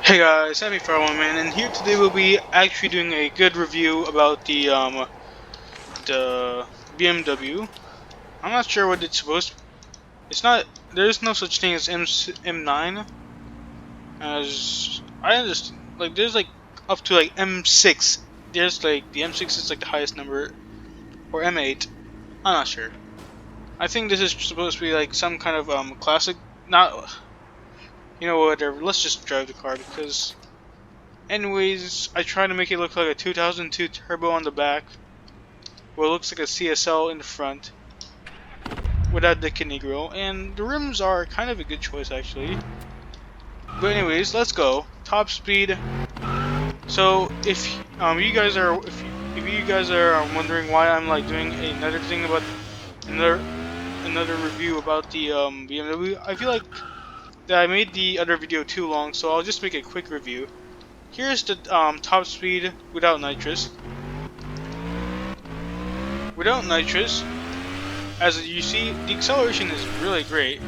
Hey guys, HappyFireBallMan, and here today we'll be actually doing a good review about the BMW. I'm not sure what it's supposed to. It's not. There's no such thing as M9, as I understand. Like there's like up to like M6. There's like the M6 is like the highest number, or M8. I'm not sure. I think this is supposed to be like some kind of classic. Not. Whatever. Let's just drive the car because. Anyways, I try to make it look like a 2002 turbo on the back, where it looks like a CSL in the front, without the kidney grill, and the rims are kind of a good choice actually. But anyways, let's go. Top speed. So if you guys are wondering why I'm like doing another thing about another review about the BMW, I feel like that I made the other video too long, so I'll just make a quick review. Here's the top speed without nitrous. Without nitrous, as you see, the acceleration is really great.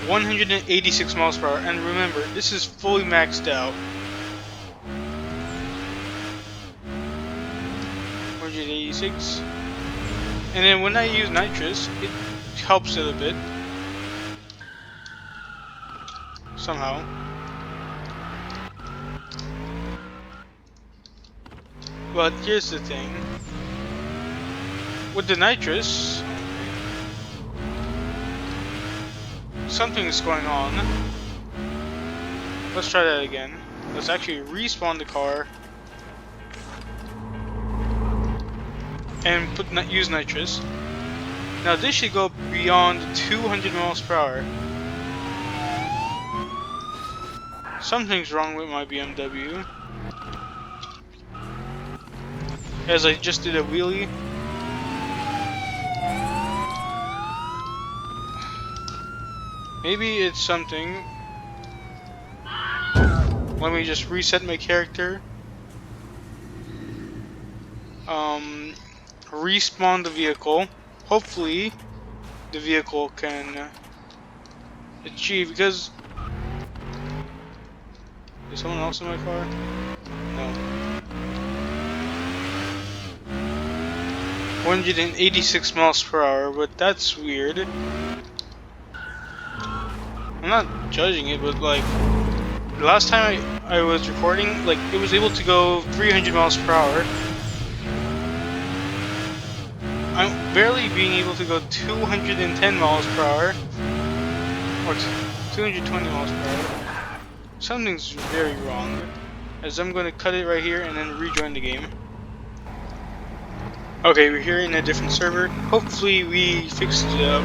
186 miles per hour, and remember, this is fully maxed out. 186. And then when I use nitrous, it helps it a bit. Somehow. But here's the thing. With the nitrous, something's going on. Let's try that again. Let's actually respawn the car and use nitrous. Now this should go beyond 200 miles per hour. Something's wrong with my BMW, as I just did a wheelie. Maybe it's something. Let me just reset my character. Respawn the vehicle. Hopefully, the vehicle can achieve. Because is someone else in my car? No. 186 miles per hour, but that's weird. I'm not judging it, but like the last time I was recording, like it was able to go 300 miles per hour. I'm barely being able to go 210 miles per hour, or 220 miles per hour. Something's very wrong, as I'm going to cut it right here and then rejoin the game. Okay, we're here in a different server. Hopefully we fixed it up,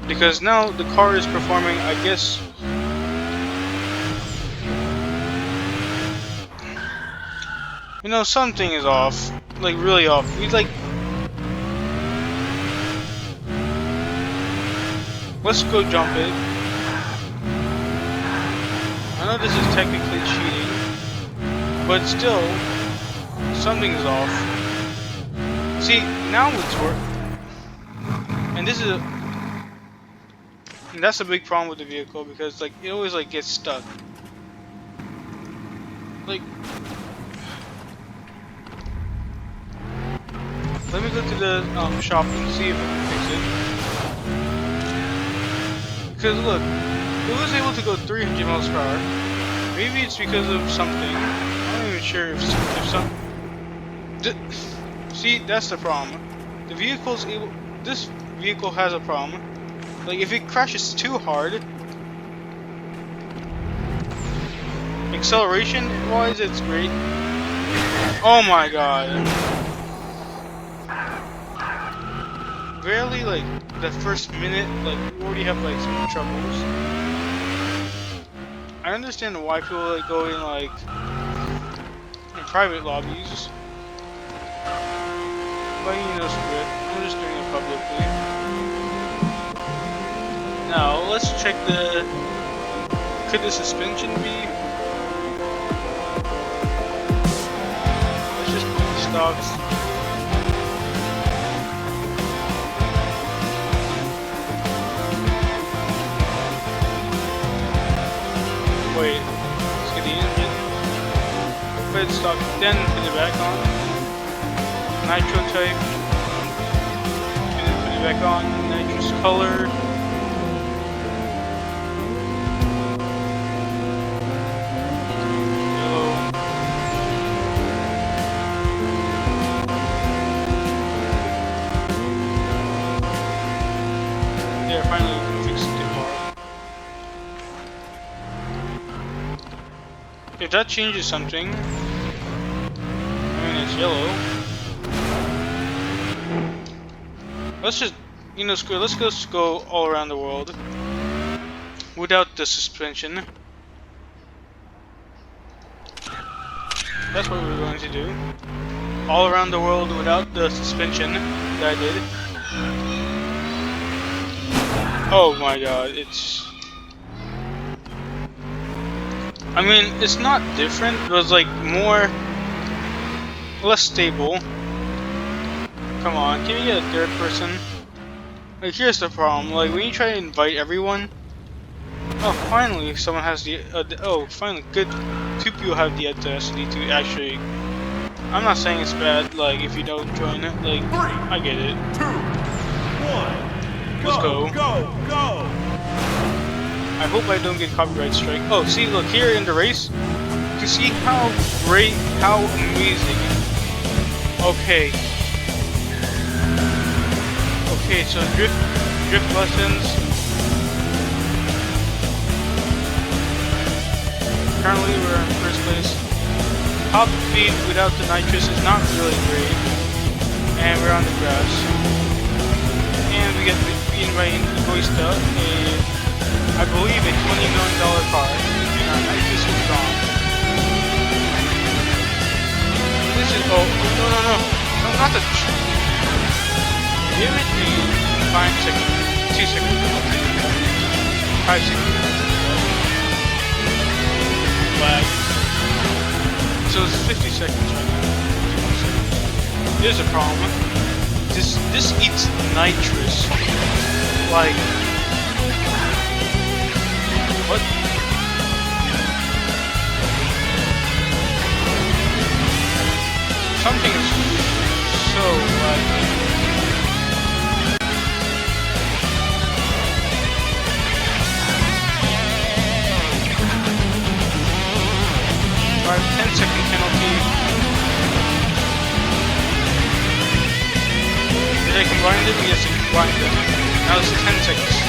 because now the car is performing, I guess. You know, something is off. Like, really off. Let's go jump it. I know this is technically cheating, but still, something is off. See, now it's working. And this is and that's a big problem with the vehicle, because like it always like gets stuck. Like, let me go to the shop and see if I can fix it. Because look, it was able to go 300 miles per hour. Maybe it's because of something. I'm not even sure if some. See, that's the problem. The vehicle's able. This vehicle has a problem. Like, if it crashes too hard, acceleration wise, it's great. Oh my god. Barely, like, the first minute, like, we already have, like, some troubles. I understand why people, like, go in, like, in private lobbies. But, you know, screw it. I'm just doing it publicly. Now, let's check could the suspension be? Let's just put the stocks. Wait. stop, then put it back on. Nitro type, and then put it back on. Nitrous color. Finally we can fix the car. If that changes something, I mean it's yellow. Let's just, you know, screw it. Let's just go all around the world without the suspension. That's what we're going to do. All around the world without the suspension that I did. Oh my god, it's... I mean, it's not different, but it's like more... less stable. Come on, can we get a third person? Like, here's the problem, like, when you try to invite everyone... Oh, finally, someone has the... oh, finally, good. 2 people have the audacity to actually... I'm not saying it's bad, like, if you don't join it, like, I get it. 2, 1... Let's go. Go! I hope I don't get copyright strike. Oh, see, look, here in the race, you can see how great, how amazing. Okay. Okay, so drift lessons. Currently, we're in first place. Top speed without the nitrous is not really great. And we're on the grass. And we get right into the Boysta, I believe a $20 million car, and our nitrous is gone. This is, oh, no, not the, give it a 5 seconds, 2 seconds, 5 seconds, lag, so it's 50 seconds right now. Here's a problem. This eats nitrous. Like, what? Something is so like. Alright, 10-second penalty. Did I combine it? Yes, I combined it. Now it's 10 seconds.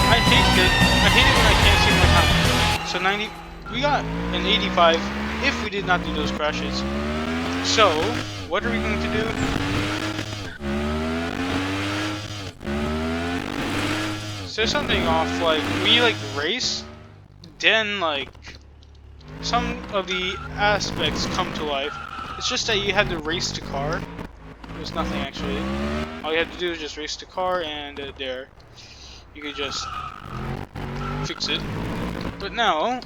I hate it when I can't see my time. So 90, we got an 85 if we did not do those crashes. So, what are we going to do? Is there something off, like, when you like race, then like, some of the aspects come to life. It's just that you had to race the car. There's nothing actually. All you had to do is just race the car, and there, you could just fix it. But now,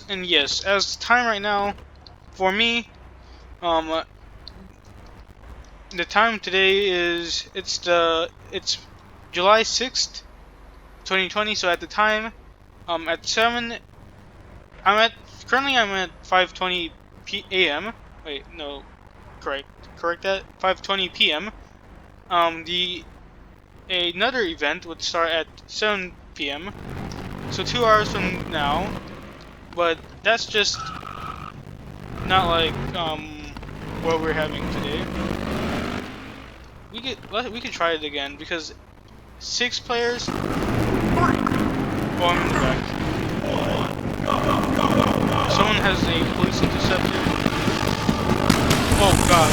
yes, as the time right now, for me, the time today is it's July 6th, 2020. So at the time, at 7. Currently I'm at 5:20 a.m. Wait, no, correct that. 5:20 p.m. Another event would start at 7 p.m. So 2 hours from now. But that's just not like what we're having today. We could try it again because 6 players. Oh, I'm in the back. Someone has a police interceptor. Oh god.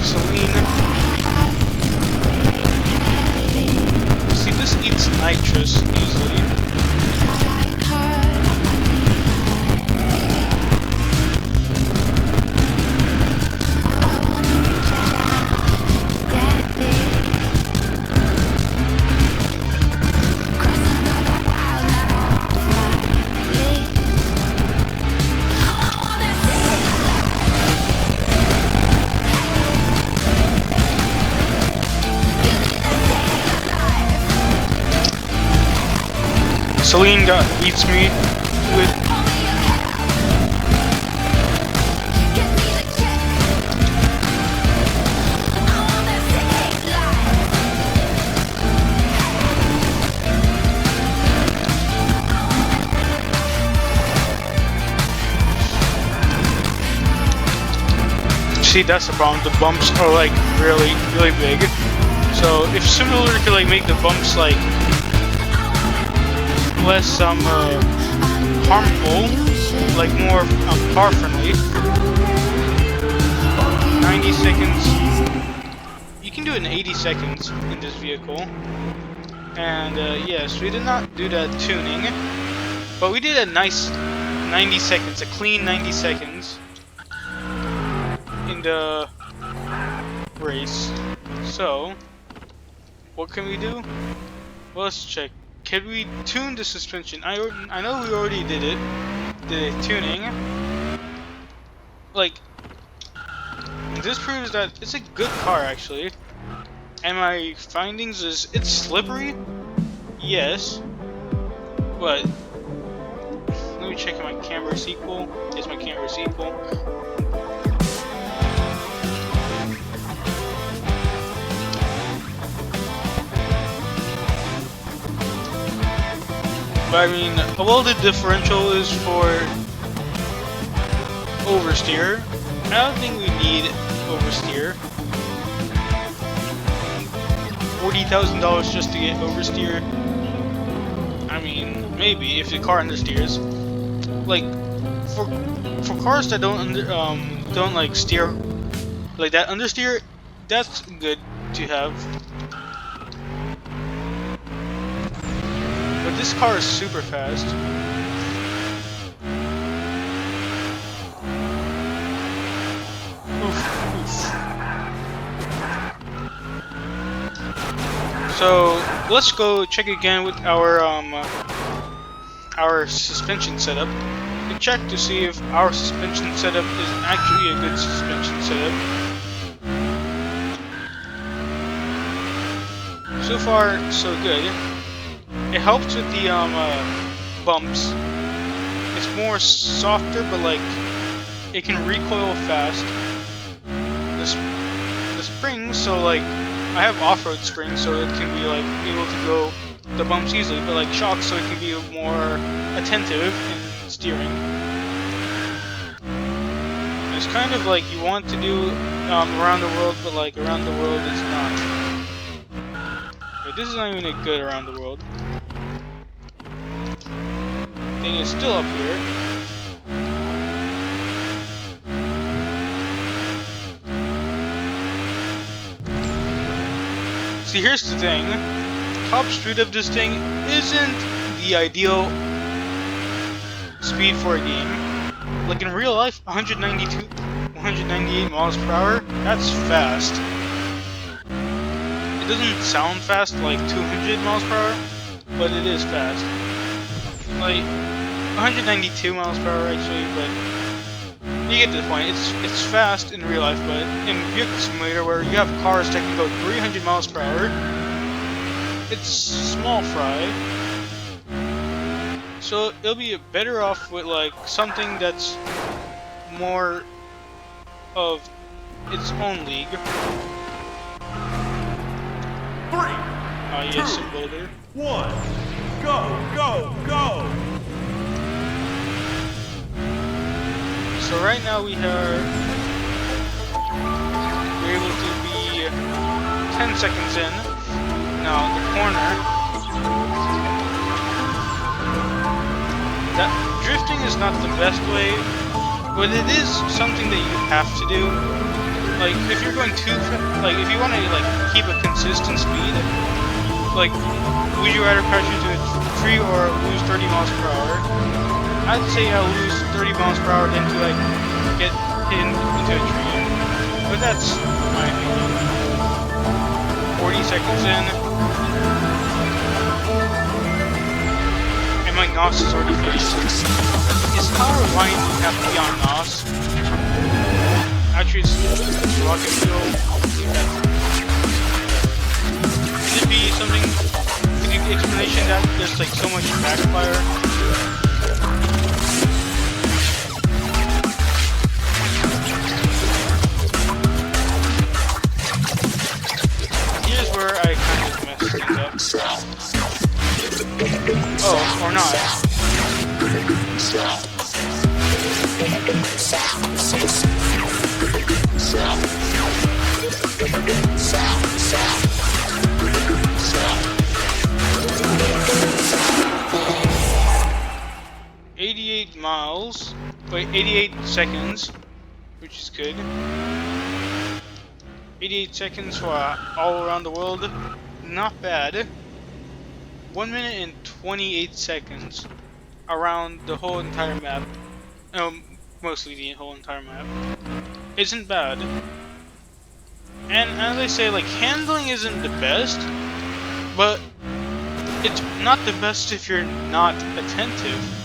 Celine. See, this eats nitrous easily. Celine beats me with. See, that's the problem. The bumps are like really big. So if similar could like make the bumps like less harmful, like more car friendly. 90 seconds. You can do it in 80 seconds in this vehicle. And yes, we did not do that tuning, but we did a nice 90 seconds, a clean 90 seconds. In the race. So what can we do? Well, let's check. Can we tune the suspension? I know we already did it. Did a tuning. Like, this proves that it's a good car actually. And my findings is it's slippery. Yes. But let me check my camera sequel. Here's my camera sequel. But I mean, well, the differential is for oversteer. I don't think we need oversteer. $40,000 just to get oversteer. I mean, maybe if the car understeers. Like for cars that don't like steer like that understeer, that's good to have. But this car is super fast. Oof, oof. So let's go check again with our suspension setup and check to see if our suspension setup is actually a good suspension setup. So far, so good. It helps with the bumps. It's more softer, but like it can recoil fast. The springs, so like I have off-road springs, so it can be like able to go the bumps easily, but like shocks, so it can be more attentive in steering. It's kind of like you want to do around the world, but like around the world is not. Wait, this is not even a good around the world. Thing is still up here. See, here's the thing. Top speed of this thing isn't the ideal speed for a game. Like in real life, 198 miles per hour, that's fast. It doesn't sound fast like 200 miles per hour, but it is fast. Like 192 miles per hour actually, but you get the point. It's fast in real life, but in Vehicle Simulator where you have cars that can go 300 miles per hour, it's small fry. So it'll be better off with like something that's more of its own league. 3, Yes, 2, builder. 1, go, go, go! So right now we're able to be 10 seconds in. Now the corner. That drifting is not the best way, but it is something that you have to do. Like if you're going too, like if you want to like keep a consistent speed, like would you rather crash into a tree or lose 30 miles per hour? I'd say I'll lose 30 miles per hour than to like get hit into a tree. But that's my opinion. 40 seconds in. And my NOS is already finished. Is power line have to be on NOS? Actually it's rocket fuel. Could it be something, could you explanation that there's like so much backfire. Here's where I kind of messed things up. Oh, or not. 88 miles. Wait, 88 seconds, which is good. 88 seconds for all around the world. Not bad. 1 minute and 28 seconds around the whole entire map. Mostly the whole entire map. Isn't bad. And as I say, like, handling isn't the best, but it's not the best if you're not attentive.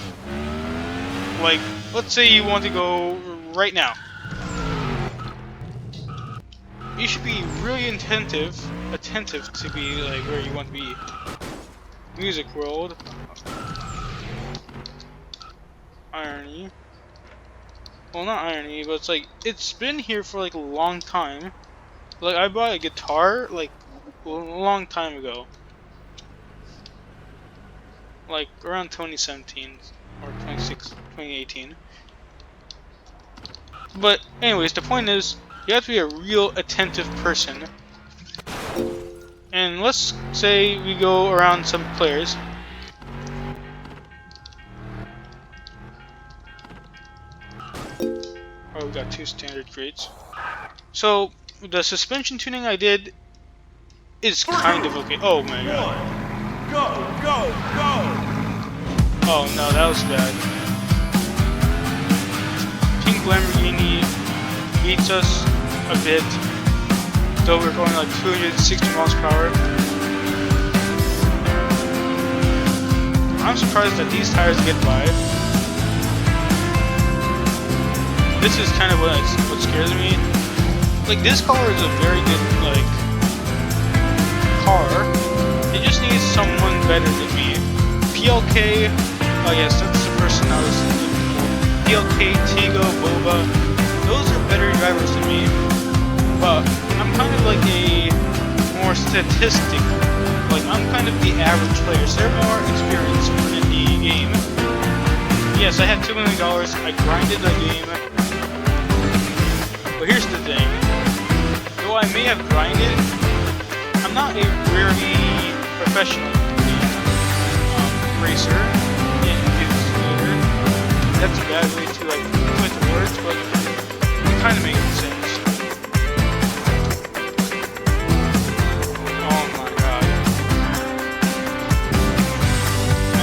Like, let's say you want to go right now. You should be really attentive to be like where you want to be. Music world. Irony. Well, not irony, but it's like, it's been here for like a long time. Like, I bought a guitar like a long time ago. Like around 2017 or 2018. But anyways, the point is, you have to be a real attentive person. And let's say we go around some players. Oh, we got 2 standard grades. So the suspension tuning I did is kind of okay. Oh my god. Go, go, go! Oh no, that was bad. Pink Lamborghini beats us a bit, though we're going like 260 miles per hour. I'm surprised that these tires get by. This is kind of what scares me. Like, this car is a very good, like, car. It just needs someone better than me. PLK, oh yes, that's the person I was looking for. PLK, Tigo, Boba, those are better drivers than me. But I'm kind of like a more statistic. Like, I'm kind of the average player, so they're more experienced in the game. Yes, I had $2 million, I grinded the game. But here's the thing. Though I may have grinded, I'm not a very professional racer in this simulator. That's a bad way to like put the words, but it kind of makes sense. Oh my god.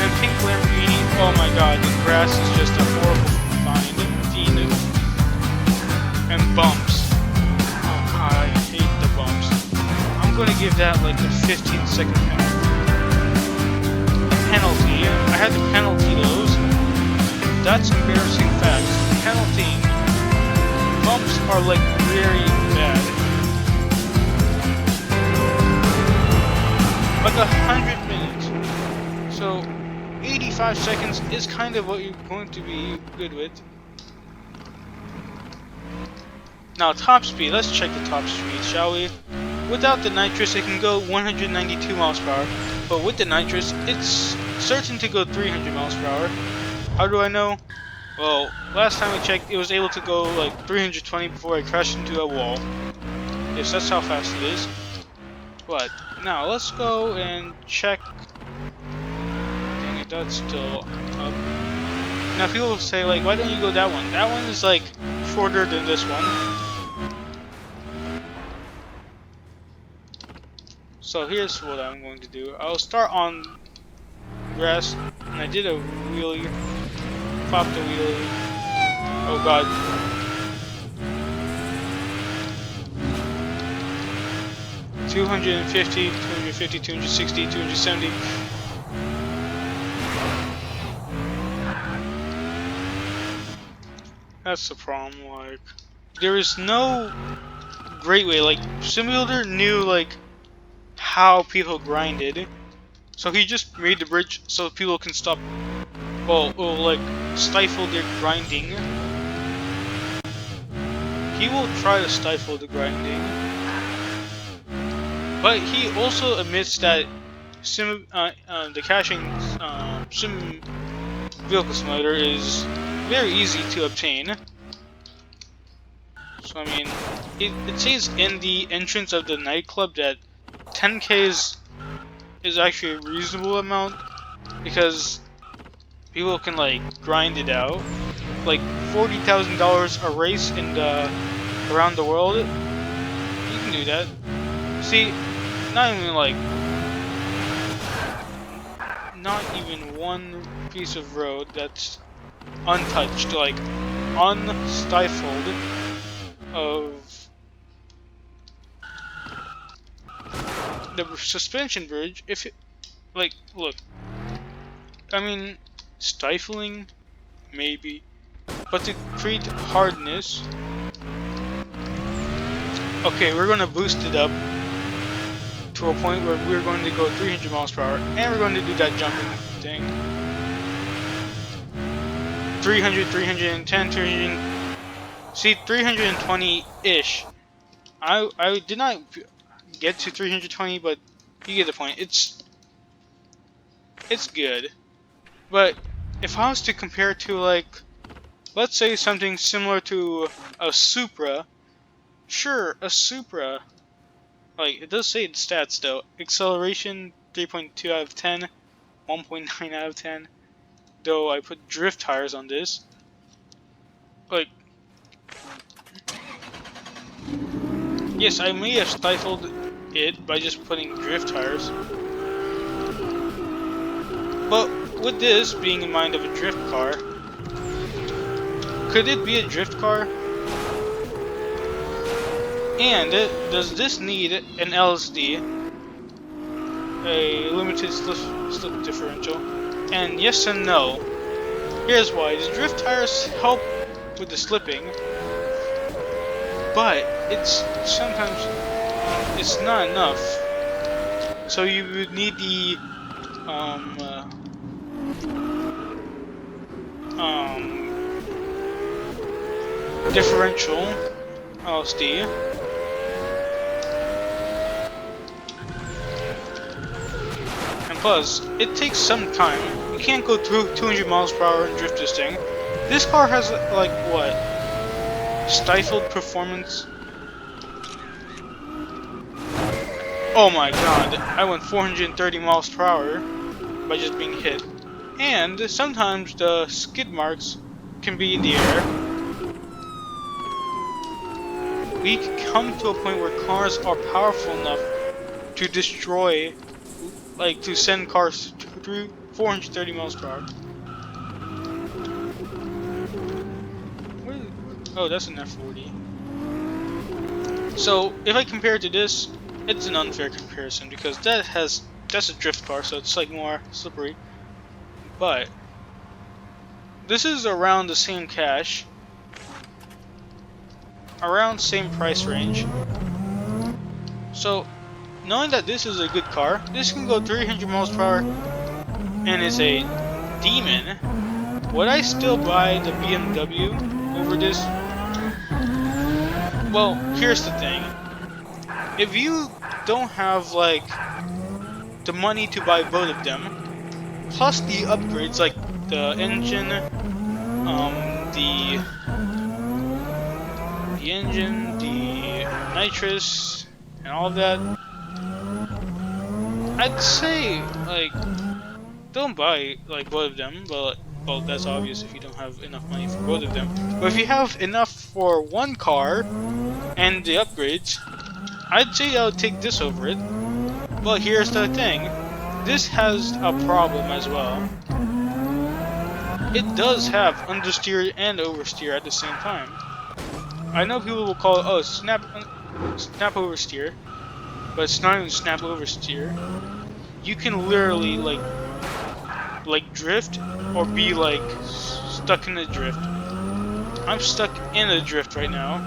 And Pink Lamborghini, oh my god, the grass is just a horrible find. And bumps. Oh god, I hate the bumps. I'm gonna give that like a 15-second penalty. I had to penalty those. That's embarrassing facts. Penalty bumps are like very bad. Like 100 minutes. So 85 seconds is kind of what you're going to be good with. Now top speed, let's check the top speed, shall we? Without the nitrous it can go 192 miles per hour, but with the nitrous it's certain to go 300 miles per hour. How do I know? Well, last time I checked it was able to go like 320 before I crashed into a wall. Yes, that's how fast it is. But now let's go and check. Dang it, that's still up. Now people will say like, why don't you go that one? That one is like shorter than this one. So here's what I'm going to do. I'll start on grass, and I did a wheelie, popped a wheelie. Oh god. $250, $250, $260, $270. That's the problem, like, there is no great way, like, Simulator knew, like, how people grinded, So he just made the bridge so people can stop, well, or like stifle their grinding. He will try to stifle the grinding, but he also admits that the caching sim vehicle simulator is very easy to obtain. So I mean, it says in the entrance of the nightclub that 10k is actually a reasonable amount because people can like grind it out. Like $40,000 a race in the around the world, you can do that. See, not even one piece of road that's untouched, like unstifled of the suspension bridge. If it, like, look, I mean, stifling maybe, but to create hardness, okay, we're gonna boost it up to a point where we're going to go 300 miles per hour, and we're going to do that jumping thing. 300, 310, 300. See, 320-ish. I did not get to 320, but you get the point. It's good. But if I was to compare it to, like, let's say something similar to a Supra, sure, a Supra, like, it does say the stats though. Acceleration 3.2 out of 10, 1.9 out of 10. Though I put drift tires on this. Like, yes, I may have stifled it by just putting drift tires. But with this being in mind of a drift car, could it be a drift car? And does this need an LSD, a limited slip differential? And yes and no. Here's why: the drift tires help with the slipping, but sometimes it's not enough. So you would need the differential LSD. And plus, it takes some time. You can't go through 200 miles per hour and drift this thing. This car has like what? Stifled performance. Oh my god, I went 430 miles per hour by just being hit. And sometimes the skid marks can be in the air. We can come to a point where cars are powerful enough to destroy, like to send cars through 430 miles per hour. Oh, that's an F40. So if I compare it to this, it's an unfair comparison because that's a drift car, so it's like more slippery. But this is around the same cash, around same price range. So knowing that this is a good car, this can go 300 miles per hour and is a demon, would I still buy the BMW over this? Well, here's the thing. If you don't have like the money to buy both of them, plus the upgrades like the engine, the nitrous, and all of that, I'd say like don't buy like both of them. Well, that's obvious if you don't have enough money for both of them. But if you have enough for one car and the upgrades, I'd say I would take this over it. But here's the thing. This has a problem as well. It does have understeer and oversteer at the same time. I know people will call it, oh, snap oversteer, but it's not even snap oversteer. You can literally like drift or be like stuck in a drift. I'm stuck in a drift right now.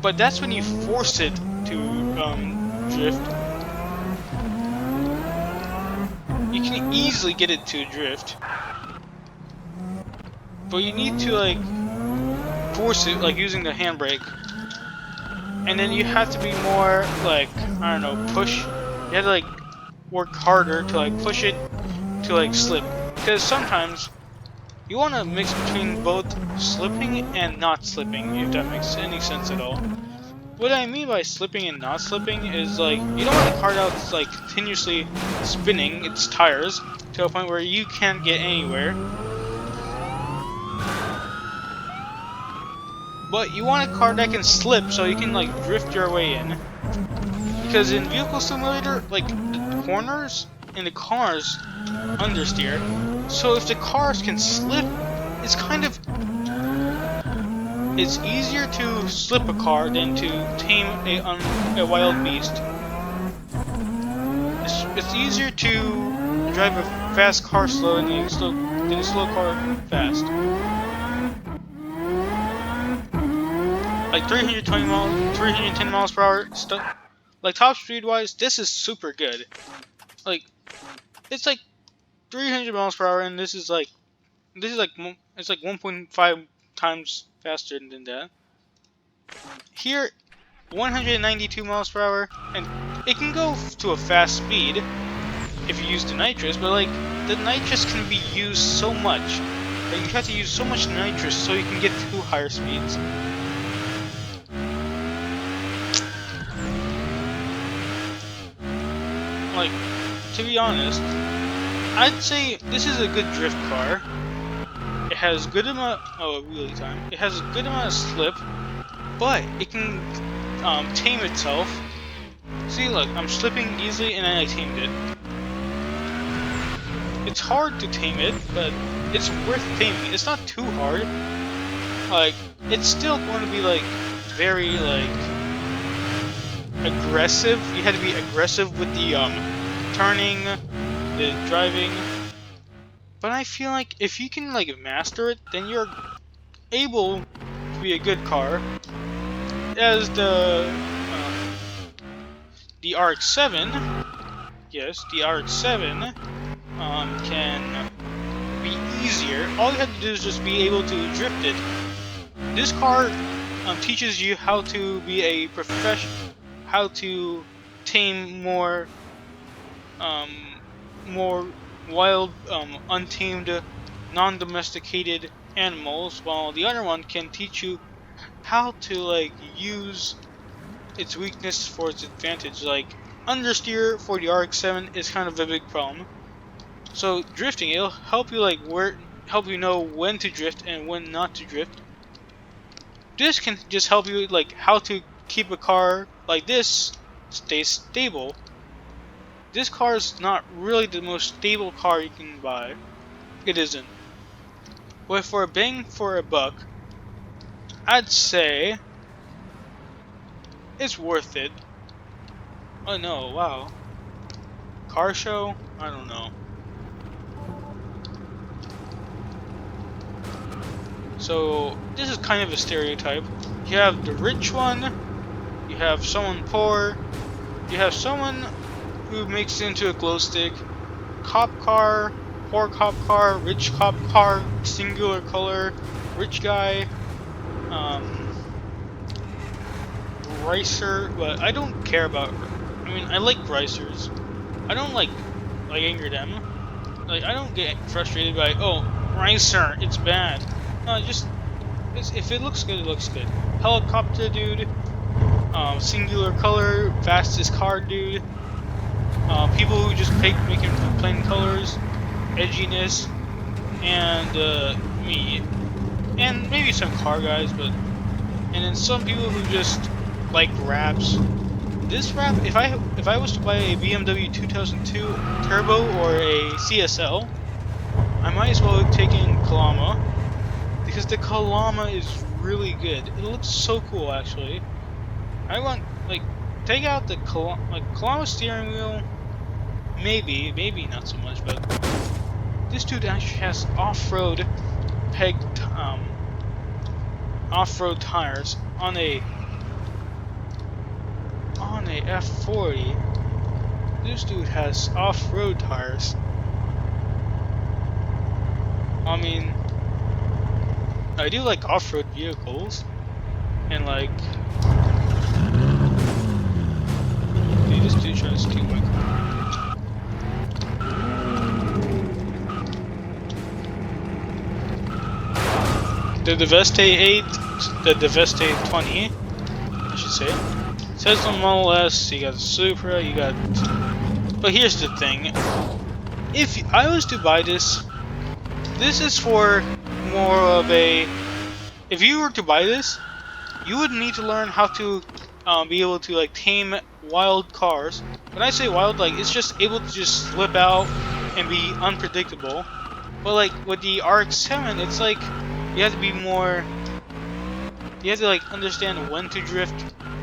But that's when you force it to drift. You can easily get it to drift, but you need to like force it, like using the handbrake, and then you have to be more like, I don't know, push. You have to like work harder to like push it to like slip, because sometimes you want to mix between both slipping and not slipping, if that makes any sense at all. What I mean by slipping and not slipping is like, you don't want the car that's like continuously spinning its tires to a point where you can't get anywhere. But you want a car that can slip so you can like drift your way in. Because in Vehicle Simulator, like the corners and the cars understeer. So if the cars can slip, it's kind of, it's easier to slip a car than to tame a wild beast. It's easier to drive a fast car slow than a slow car fast. Like 310 miles per hour stuff. Like top speed wise, this is super good. Like it's like 300 miles per hour, and this is like it's like 1.5 times faster than that. Here, 192 miles per hour, and it can go to a fast speed if you use the nitrous, but like the nitrous can be used so much that you have to use so much nitrous so you can get to higher speeds. Like, to be honest, I'd say this is a good drift car. It has good amount wheelie time. It has a good amount of slip, but it can tame itself. See, look, I'm slipping easily and then I tamed it. It's hard to tame it, but it's worth taming. It's not too hard. Like, it's still going to be like very like aggressive. You had to be aggressive with the turning, the driving. But I feel like if you can like master it, then you're able to be a good car. As the RX-7, yes, the RX-7 can be easier. All you have to do is just be able to drift it. This car teaches you how to be a professional, how to tame more wild, untamed, non-domesticated animals, while the other one can teach you how to like use its weakness for its advantage. Like understeer for the RX-7 is kind of a big problem. So drifting, it'll help you like help you know when to drift and when not to drift. This can just help you like how to keep a car like this stay stable. This car is not really the most stable car you can buy. It isn't. But for a bang for a buck, I'd say it's worth it. Oh no, wow. Car show? I don't know. So, this is kind of a stereotype. You have the rich one, you have someone poor, you have someone who makes it into a glow stick, cop car, poor cop car, rich cop car, singular color, rich guy, racer, but I don't care about, I mean, I like racers. I don't like anger them. Like, I don't get frustrated by, oh, racer, it's bad. No, just, if it looks good, it looks good. Helicopter dude, singular color, fastest car dude, people who just make it plain colors, edginess, and me, and maybe some car guys, but, and then some people who just like wraps. This wrap, if I was to buy a BMW 2002 Turbo or a CSL, I might as well take in Kalama, because the Kalama is really good. It looks so cool, actually. I want, like, take out the Kalama steering wheel, maybe not so much, but this dude actually has off-road pegged, off-road tires on on a F40. This dude has off-road tires. I mean, I do like off-road vehicles, and like, dude, this dude trying to steal my car. The Devastate 8, the Devastate 20, I should say. Tesla Model S, you got the Supra, you got. But here's the thing: if I was to buy this, this is for more of a. If you were to buy this, you would need to learn how to be able to like tame wild cars. When I say wild, like it's just able to just slip out and be unpredictable. But like with the RX-7, it's like you have to be more. You have to like understand when to drift,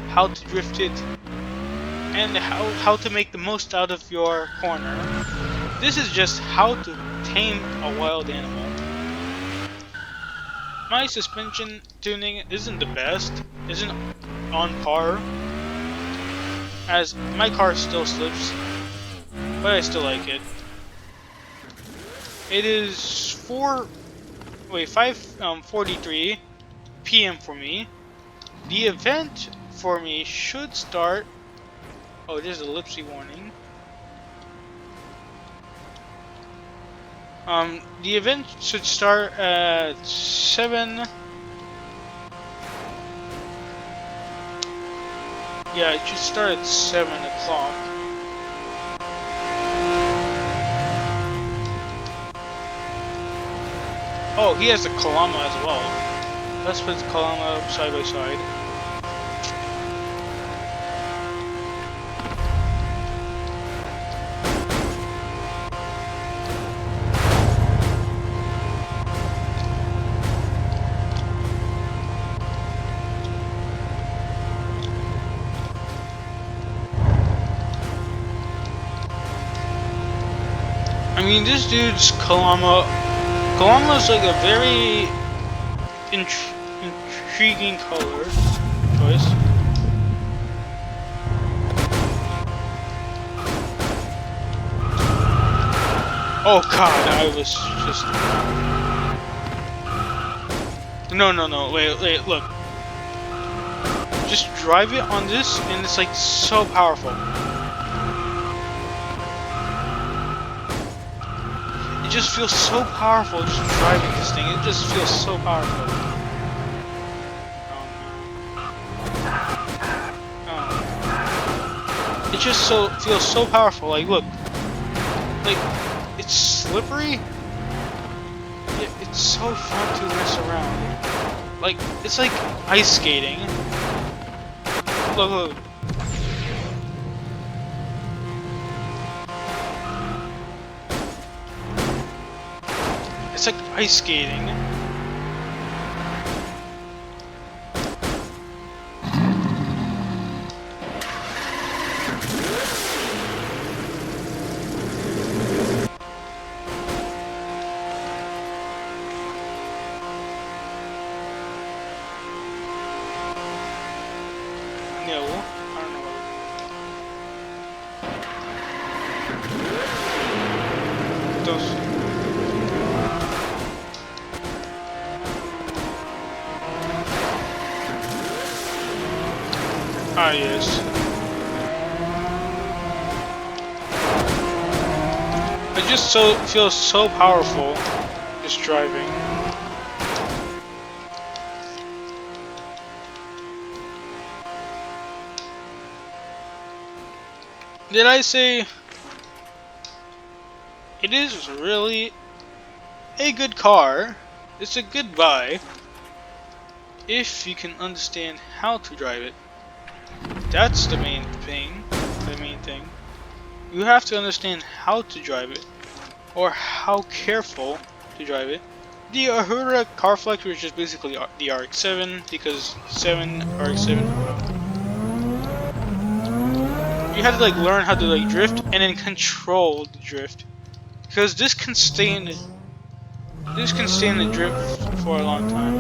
how to drift it, and how to make the most out of your corner. This is just how to tame a wild animal. My suspension tuning isn't the best, isn't on par, as my car still slips, but I still like it. It is 5:43 p.m. for me. The event for me should start. Oh, there's a ellipse warning. The event should start at 7. Yeah, it should start at 7 o'clock. Oh, he has the Kalama as well. Let's put the Kalama side by side. I mean, this dude's Kalama's like a very intriguing color choice. Oh god, I was just... No, wait, look. Just drive it on this and it's like so powerful. It just feels so powerful just driving this thing. It just feels so powerful. It just feels so powerful. Like, look, like it's slippery. It's so fun to mess around. Like it's like ice skating. Look. It's like ice skating. No, I don't know. Those. Ah, yes. It just feels so powerful, just driving. Did I say it is really a good car? It's a good buy if you can understand how to drive it. That's the main thing. You have to understand how to drive it, or how careful to drive it. The Ahura Carflex, which is basically the RX-7, because RX-7. You have to like learn how to like drift and then control the drift, because this can stay in the drift for a long time.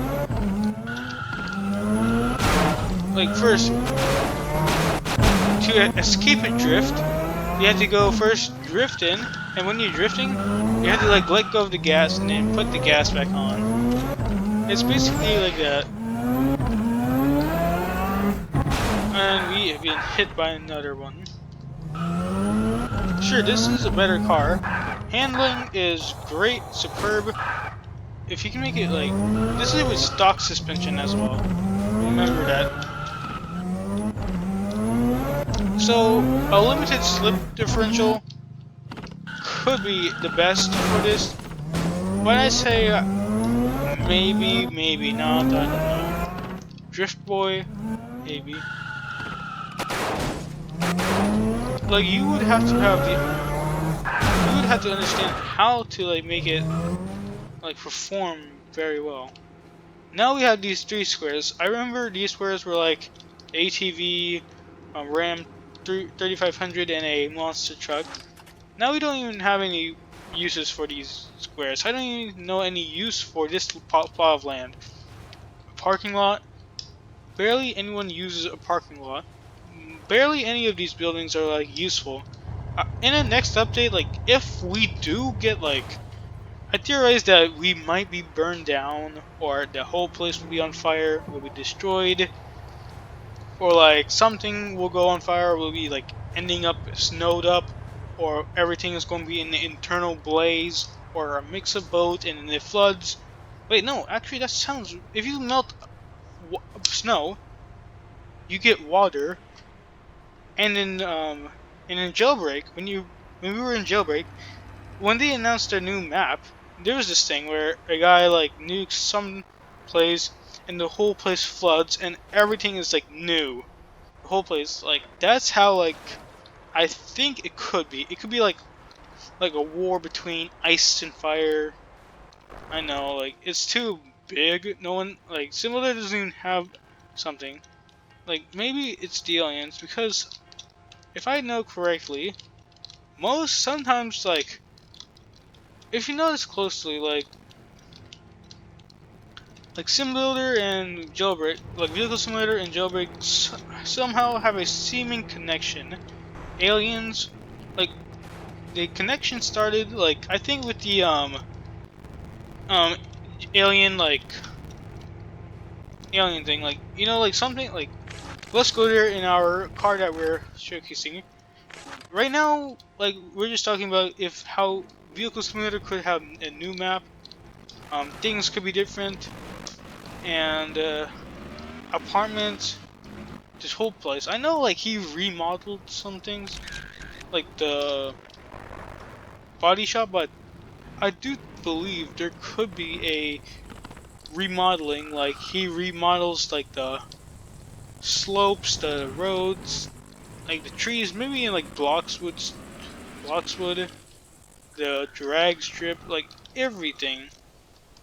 Like first. to escape a drift, you have to go first drift in, and when you're drifting, you have to like let go of the gas and then put the gas back on. It's basically like that. And we have been hit by another one. Sure, this is a better car. Handling is great, superb. If you can make it like... This is with stock suspension as well. Remember that. So, a limited slip differential could be the best for this. But I say maybe not, I don't know. Drift Boy, maybe. Like, you would have to have the... You would have to understand how to like make it like perform very well. Now we have these three squares. I remember these squares were like ATV, Ram 3500, and a monster truck. Now we don't even have any uses for these squares. I don't even know any use for this plot of land. A parking lot. Barely anyone uses a parking lot. Barely any of these buildings are like useful. In the next update, like if we do get like, I theorize that we might be burned down, or the whole place will be on fire, will be destroyed, or like something will go on fire, will be like ending up snowed up, or everything is going to be in the internal blaze, or a mix of both, and then it floods. Wait, no, actually that sounds. If you melt snow, you get water, and in Jailbreak, when we were in Jailbreak, when they announced their new map, there was this thing where a guy like nukes some place and the whole place floods and everything is like new. The whole place, like that's how like I think it could be. It could be like a war between ice and fire. I know, like it's too big. No one like Similar doesn't even have something. Like maybe it's the aliens because if I know correctly, sometimes like if you notice closely, like Simulator and Jailbreak, like Vehicle Simulator and Jailbreak somehow have a seeming connection. Aliens, like the connection started like I think with the um alien like alien thing, like you know like something like let's go there in our car that we're showcasing. Right now, like we're just talking about if how Vehicle Simulator could have a new map. Things could be different, and apartments, this whole place. I know like he remodeled some things, like the body shop, but I do believe there could be a remodeling, like he remodels like the slopes, the roads, like the trees, maybe in like Bloxwood, the drag strip, like everything.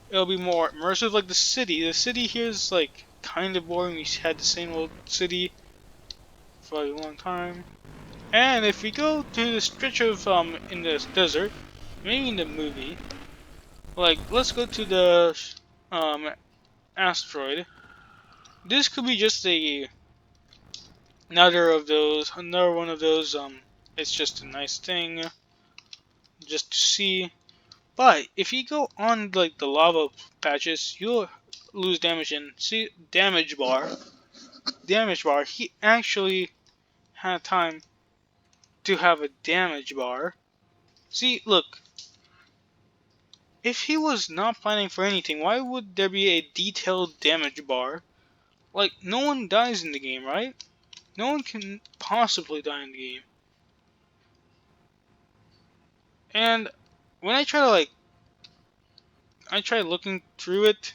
It'll be more immersive, like the city. The city here is like kind of boring. We had the same old city for like a long time. And if we go to the stretch of in the desert, maybe in the movie, like let's go to the asteroid. This could be just another one of those it's just a nice thing just to see. But if you go on like the lava patches, you'll lose damage and see damage bar. He actually had time to have a damage bar. See, look, if he was not planning for anything, why would there be a detailed damage bar? Like, no one dies in the game, right? No one can possibly die in the game. And when I try looking through it,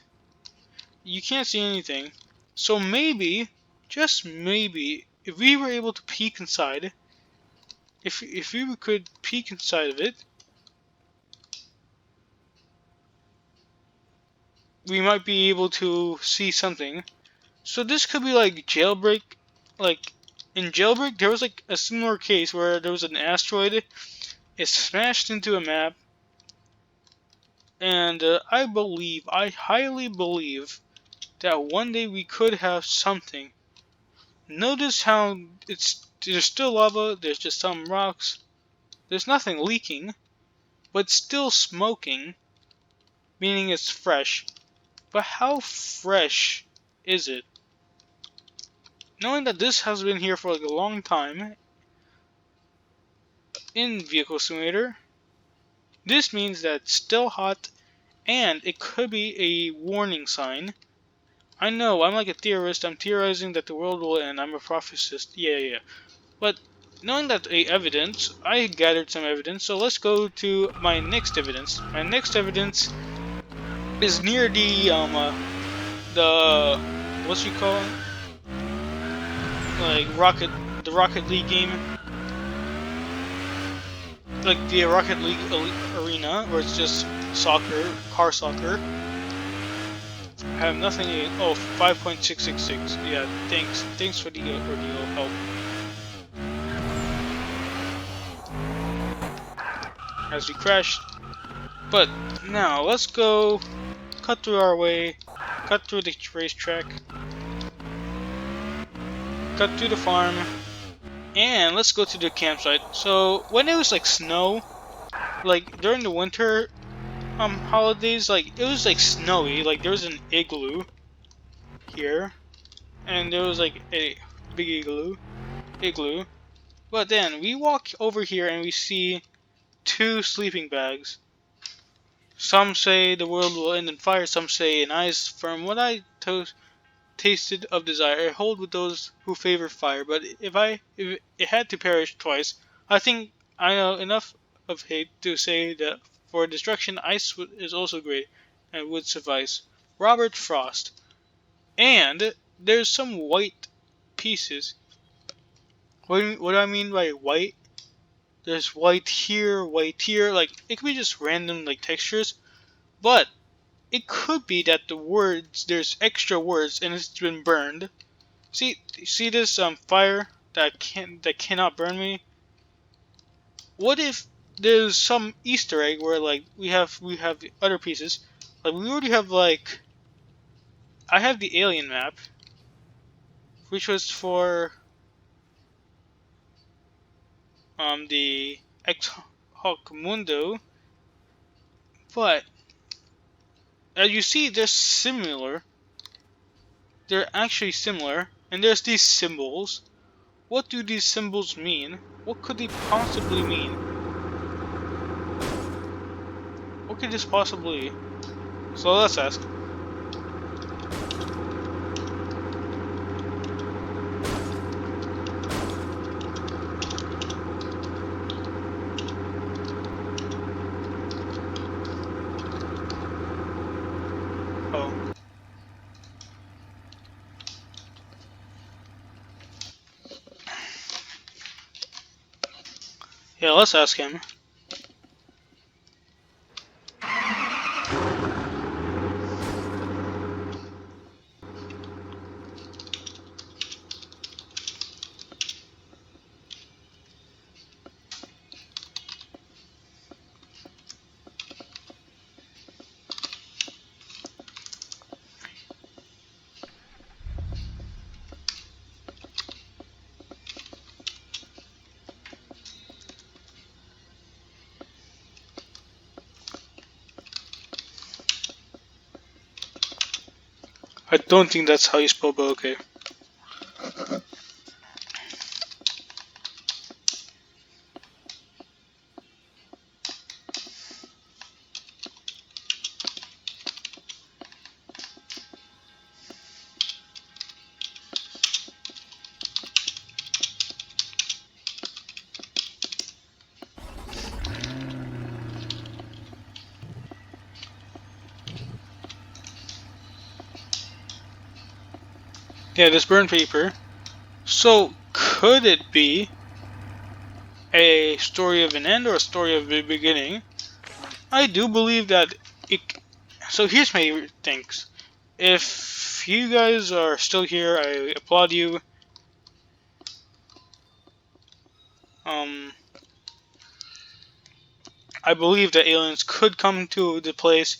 you can't see anything. So maybe, just maybe, if we were able to peek inside, if we could peek inside of it, we might be able to see something. So this could be like Jailbreak. Like in Jailbreak, there was like a similar case where there was an asteroid. It smashed into a map, and I highly believe that one day we could have something. Notice how it's There's still lava, there's just some rocks. There's nothing leaking, but still smoking, meaning it's fresh. But how fresh is it? Knowing that this has been here for like a long time in Vehicle Simulator, this means that it's still hot, and it could be a warning sign. I know, I'm like a theorist, I'm theorizing that the world will end, I'm a prophecist, yeah. But knowing that evidence, I gathered some evidence, so let's go to my next evidence. My next evidence is near the, what's you call it? Like, the Rocket League game. Like the Rocket League arena, where it's just soccer, car soccer. I have nothing. Oh, 5.666. Yeah, thanks for the ordeal help. As we crashed. But now let's go cut through our way, cut through the racetrack, cut through the farm, and let's go to the campsite. So when it was like snow, like during the winter holidays, like it was like snowy, like there was an igloo here, and there was like a big igloo. But then we walk over here and we see 2 sleeping bags. Some say the world will end in fire, some say in ice. From what I tasted of desire, I hold with those who favor fire. But if it had to perish twice, I think I know enough of hate to say that for destruction, ice is also great and would suffice. Robert Frost. And there's some white pieces. What do I mean by white? There's white here, like it could be just random like textures, but it could be that the words, there's extra words and it's been burned. See this fire that cannot burn me? What if there's some Easter egg where like we have the other pieces? Like we already have like I have the alien map, which was for the Ex Hoc Mundo, but as you see, they're similar. They're actually similar, and there's these symbols. What do these symbols mean? What could they possibly mean? What could this possibly? So let's ask. Oh. Yeah, let's ask him. I don't think that's how you spell, but okay. Yeah, this burned paper. So, could it be a story of an end or a story of a beginning? I do believe that it. So here's my things. If you guys are still here, I applaud you. I believe that aliens could come to the place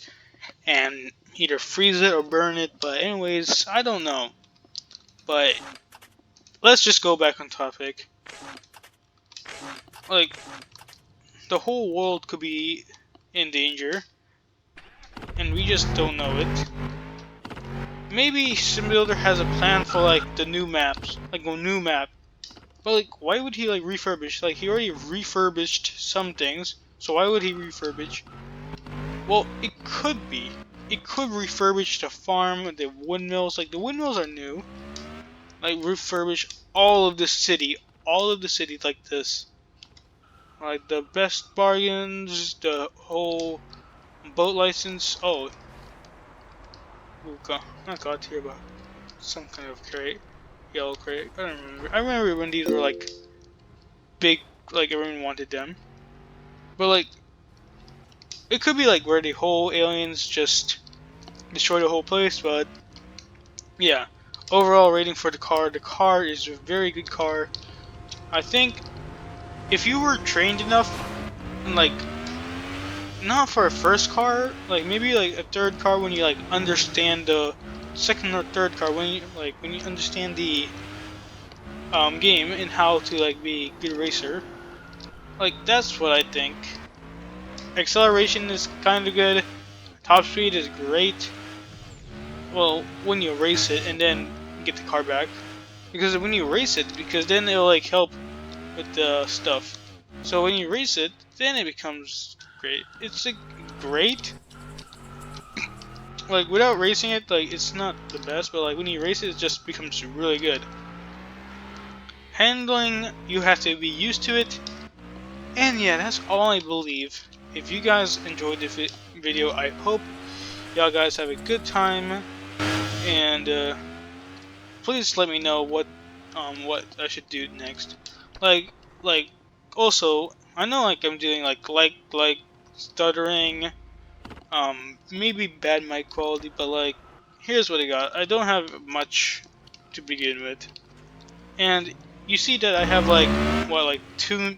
and either freeze it or burn it, but anyways, I don't know. But let's just go back on topic. Like, the whole world could be in danger, and we just don't know it. Maybe SimBuilder has a plan for like the new maps, like a new map. But like, why would he like refurbish? Like, he already refurbished some things, so why would he refurbish? Well, it could be. It could refurbish the farm, the windmills. Like, the windmills are new. Like, refurbish all of the city like this. Like, the best bargains, the whole boat license. Oh, not got here, but some kind of crate. Yellow crate. I don't remember. I remember when these were like big, like everyone wanted them. But like, it could be like where the whole aliens just destroy the whole place. But yeah, overall rating for the car. The car is a very good car. I think if you were trained enough, and like not for a first car, like maybe like a third car when you like understand the second or third car when you understand the game and how to like be a good racer. Like that's what I think. Acceleration is kind of good. Top speed is great. Well, when you race it and then get the car back, because when you race it, because then it'll like help with the stuff. So when you race it, then it becomes great. It's like great. Like without racing it, like it's not the best, but like when you race it, it just becomes really good. Handling, you have to be used to it. And yeah, that's all I believe. If you guys enjoyed the video, I hope y'all guys have a good time. And please let me know what I should do next. Like like also, I know like I'm doing like stuttering, maybe bad mic quality, but like here's what I got. I don't have much to begin with. And you see that I have like what like two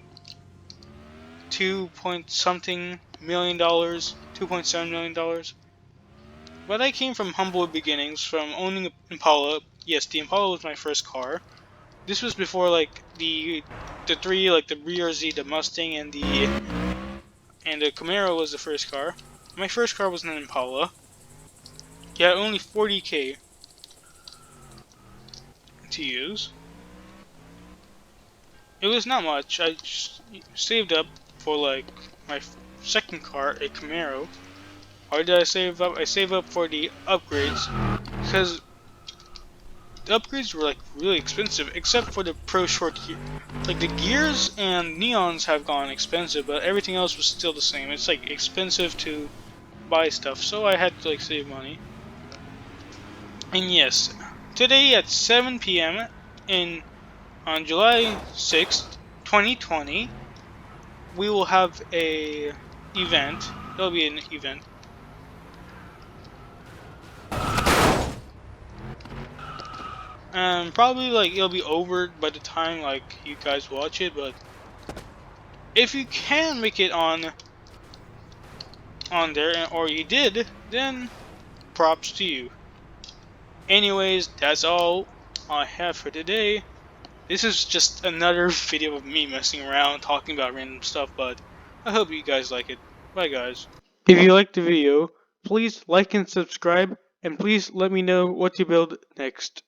point something $1 million, $2.7 million. But I came from humble beginnings, from owning an Impala. Yes, the Impala was my first car. This was before like the three, like the BRZ, the Mustang, and the Camaro was the first car. My first car was an Impala. Yeah, only 40K to use. It was not much. I just saved up for like my second car, a Camaro. Why did I save up? I saved up for the upgrades because the upgrades were like really expensive, except for the Pro Short gear. Like the gears and neons have gone expensive, but everything else was still the same. It's like expensive to buy stuff, so I had to like save money. And yes, today at 7 p.m. in on July 6th, 2020, we will have a event. There'll be an event. And probably like it'll be over by the time like you guys watch it, but if you can make it on there or you did, then props to you. Anyways, that's all I have for today. This is just another video of me messing around talking about random stuff, but I hope you guys like it. Bye guys. If you liked the video, please like and subscribe, and please let me know what to build next.